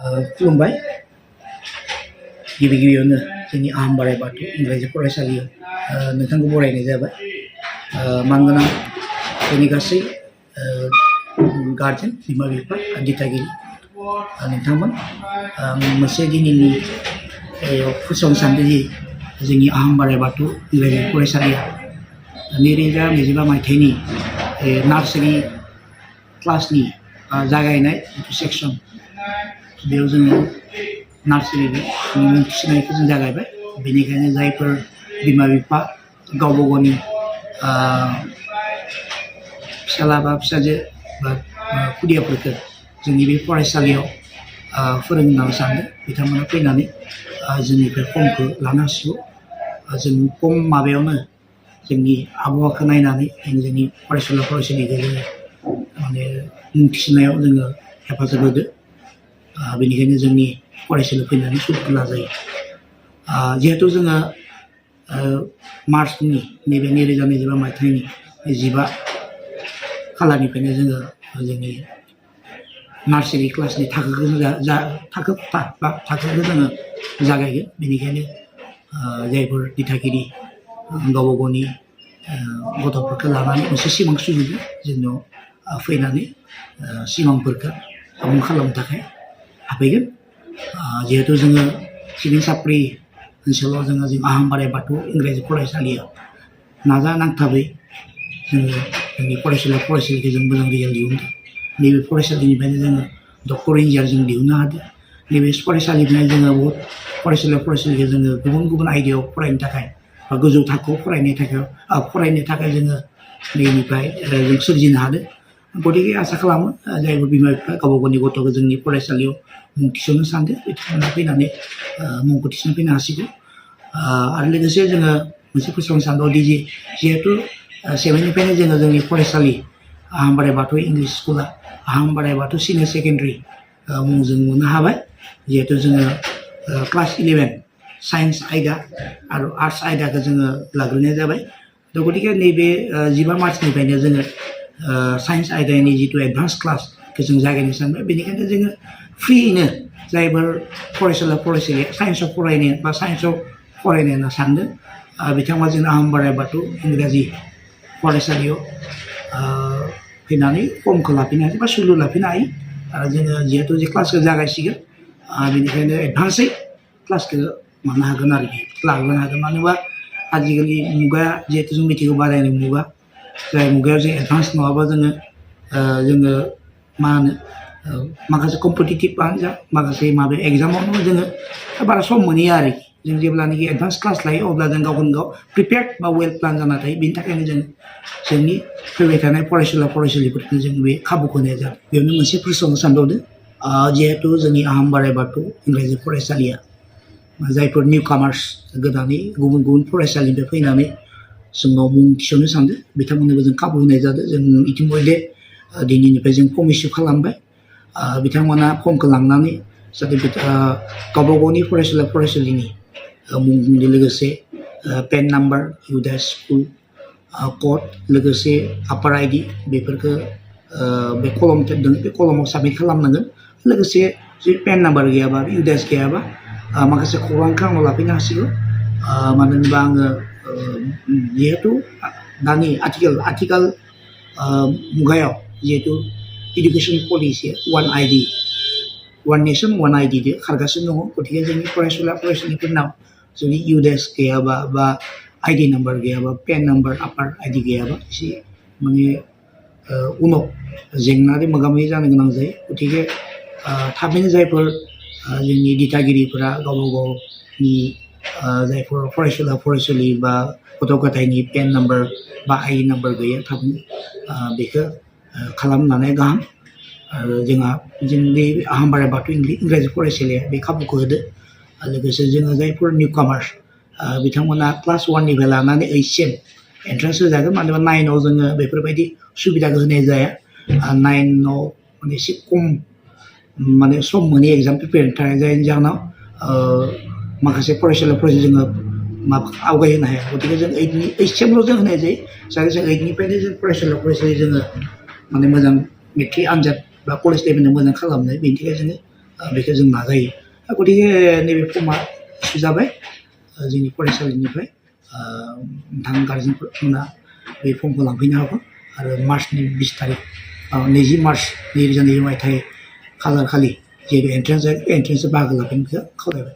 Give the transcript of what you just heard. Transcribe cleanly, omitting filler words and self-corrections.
खुलुमबाय गिबि गिबियावनो जोंनि आहम बोराइ बाथौ इंराजि फरायसालियाव नोंथांखौ बरायनाय जाबाय मानगोनां जोंनि गासै गार्जेन बिमा बिफा दिथागिरि नोंथांमोन मोनसे दिनैनि फोसावनो सानदों दि जोंनि आहम बोराइ बाथौ इंराजि फरायसालिया 2025 मायथाइनि नार्सारि क्लासनि जागायनाय सेक्सन बेयाव जोङो नार्सारिनि मुं थिसननायखौ जों जागायबाय बेनिखायनो जायफोर बिमा बिफा गावबा गावनि फिसाला बा फिसाजो बा खुदियाफोरखौ जोंनि बे फरायसालियाव फोरोंनो सानदों बिथांमोना फैनानै जोंनिफ्राय फर्मखौ लानो हासिगौ जों खम माबायावनो जोंनि आबहावाखौ नायनानै जोंनि फरायसुला फरायसुलिखौ जोङो माने मुं थिसननायाव जोङो हेफाजाब होदो बेनिखायनो जोंनि फरायसालियाव फैनानै सुबुरुन लाजायो जिहेतु जोङो मार्चनि नैबे 2025 मायथाइनि 15 खालारनिफ्रायनो जोङो जोंनि नार्सारि क्लासनि थाखोखौ जोङो जागायगोन बेनिखायनो जायफोर दिथागिरि गावबा गावनि गथ'फोरखौ लानानै मोनसे सिमां सुजुदों जोंनाव फैनानै सिमांफोरखौ आबुं खालामनो थाखाय हाबफैगोन जिहेतु जोङो सिबिं सापरि ओनसोलाव जों आहम बोराइ बाथौ इंराजि फरायसालियाव नाजानांथाबै जोङो जोंनि फरायसुला फरायसुलिखौ जों मोजां रिजाल्ट दिहुनदों नैबे फरायसालिनिफ्रायनो जोङो डक्टर इन्जिनियार जों दिहुननो हादों नैबे फरायसालिनिफ्राय जोङो बहुत फरायसुला फरायसुलिखौ जोङो गुबुन गुबुन आयदायाव फरायनो थाखाय बा गोजौ थाखोआव फरायनो थाखाय जोङो नैनिफ्राय जों सोरजिनो हादों गतिके आसा खालामो जायफोर बिमा बिफा गावबा गावनि गथ'खौ जोंनि फरायसालियाव मुं थिसननो सानदों बिथांमोना फैनानै मुंखौ थिसनफैनो हासिगौ आरो लोगोसे जोङो मोनसे फोसावनो सानदोंदि जिहेतु 7निफ्रायनो जोङो जोंनि फरायसालि आहम बोराइ बाथौ इंलिस स्कुला आहम बोराइ बाथौ सिनियर सेकेन्डारि मुंजों मोननो हाबाय जिहेतु जोङो क्लास 11 साइन्स आयदा आरो आर्ट्स आयदाखौ जोङो लाग्रोनाय जाबाय गतिके नैबे 15 मार्चनिफ्रायनो जोङो साइन्स आयदानि जितु एडभान्स क्लासखौ जों जागायनो सानबाय बेनिखायनो जोङो फ्रियैनो जायफोर फरायसुला फरायसुलि साइन्सआव फरायनो बा साइन्सआव फरायनो होनना सानदों बिथांमोना जों आहम बोराइ बाथौ इंराजि फरायसालियाव फैनानै फर्मखौ लाफैनो हायो बा सुलु लाफैनो हायो आरो जोङो जिहेतु जे क्लासखौ जागायसिगोन बेनिखायनो एडभान्सै क्लासखौ मोननो हागोन आरोखि लाबोनो हागोन मानो होनबा आजिखालि मुगाया जिहेतु जों मिथिगौ बादायनाय मुगा जाय मुगायाव जों एडभान्स नङाबा जोङो मा होनो माखासे कम्पिटिटिभ आनजाद माखासे माबा एग्जामावनो जोङो बारा सम मोनहैया आरोखि जों जेब्लानाखि एडभान्स क्लास लायो अब्ला जों गावखौनो गाव प्रिपेयार्ड बा वेल प्लान जाना थायो बेनि थाखायनो जों जोंनि फैबाय थानाय फरायसुला फरायसुलिफोरखौ जों बे खाबुखौ होनाय जादों बेयावनो मोनसे फोसावनो सानबावदों जिहेतु जोंनि आहम बोराइ बाथौ इंराजि फरायसालिया जायफोर निउ कामार्स गोदानै गुबुन गुबुन फरायसालिनिफ्राय फैनानै जोंनाव मुं थिसननो सानदों बिथांमोननोबो जों खाबु होनाय जादों जों इतिमयधे दिनैनिफ्राय जों फर्म इस्यु खालामबाय बिथांमोना फर्मखौ लांनानै जाहाथे गावबा गावनि फरायसुला फरायसुलिनि मुंजों लोगोसे पेन नाम्बार इउदास स्कुल कड लोगोसे आपार आइडि बेफोरखौ बे कलम दं बे कलमाव साबमिट खालामनांगोन लोगोसे जुदि पेन नाम्बार गैयाबा इउदास गैयाबा माखासे खौरांखौ आंनाव लाफैनो हासिगौ मानो होनबा आङो जिहेतु दानि आथिखाल मुगायाव जिहेतु इडुकेसन पलिसिया वान नेसन वान आइडि खारगासिनो दङ गतिके जोंनि फरायसुला फरायसुलिफोरनाव जुदि इउदास गैयाबा बा आइडि नाम्बार गैयाबा पेन नाम्बार आपार आइडि गैयाबा एसे माने उनाव जेंनाजों मोगा मोगि जानो गोनां जायो गतिके थाबैनो जायफोर जोंनि दिथागिरिफोरा गावबा गावनि जायफोर फरायसुला फरायसुलि बा गथ' गथायनि पेन नाम्बार बा आइडि नाम्बार गैया थाबैनो बेखौ खालामनानै गाहाम आरो जोंहा जोंनि आहम बोराइ बाथौ इंराजि फरायसालिया बे खाबुखौ होदो लोगोसे जोङो जायफोर निउ कामार्स बिथांमोना क्लास 1निफ्राय लानानै 8सिम एन्ट्रेन्स होजागोन मानो होनबा 9आव जोङो बेफोरबायदि सुबिदाखौ होनाय जाया 9आव माने एसे खम माने सम मोनि एग्जाम प्रिपेयारनि थाखाय जायनि जाहोनाव माखासे फरायसुला फरायसुलि जोङो माबा आवगायहोनो हाया गतिके जों 8सिमल' जों होनाय जायो जाहाथे जों 8निफ्रायनो जों फरायसुला फरायसुलि जोङो माने मोजां मेट्रिक आनजाद बा कलेज लेभेलनि मोजां खालामनाय बेनि थाखाय जोङो बेखौ जों नाजायो गतिके नैबे फर्मा इस्यु जाबाय जोंनि फरायसालिनिफ्राय नोंथां गार्जेनफोरना बे फर्मखौ लांफैनो हागोन आरो मार्चनि 20 तारिख 20 मार्च 2020 मायथाइ खालार खालि जिहेतु एन्ट्रेन्सआव बाहागो लाफैनायखौ खावलायबाय।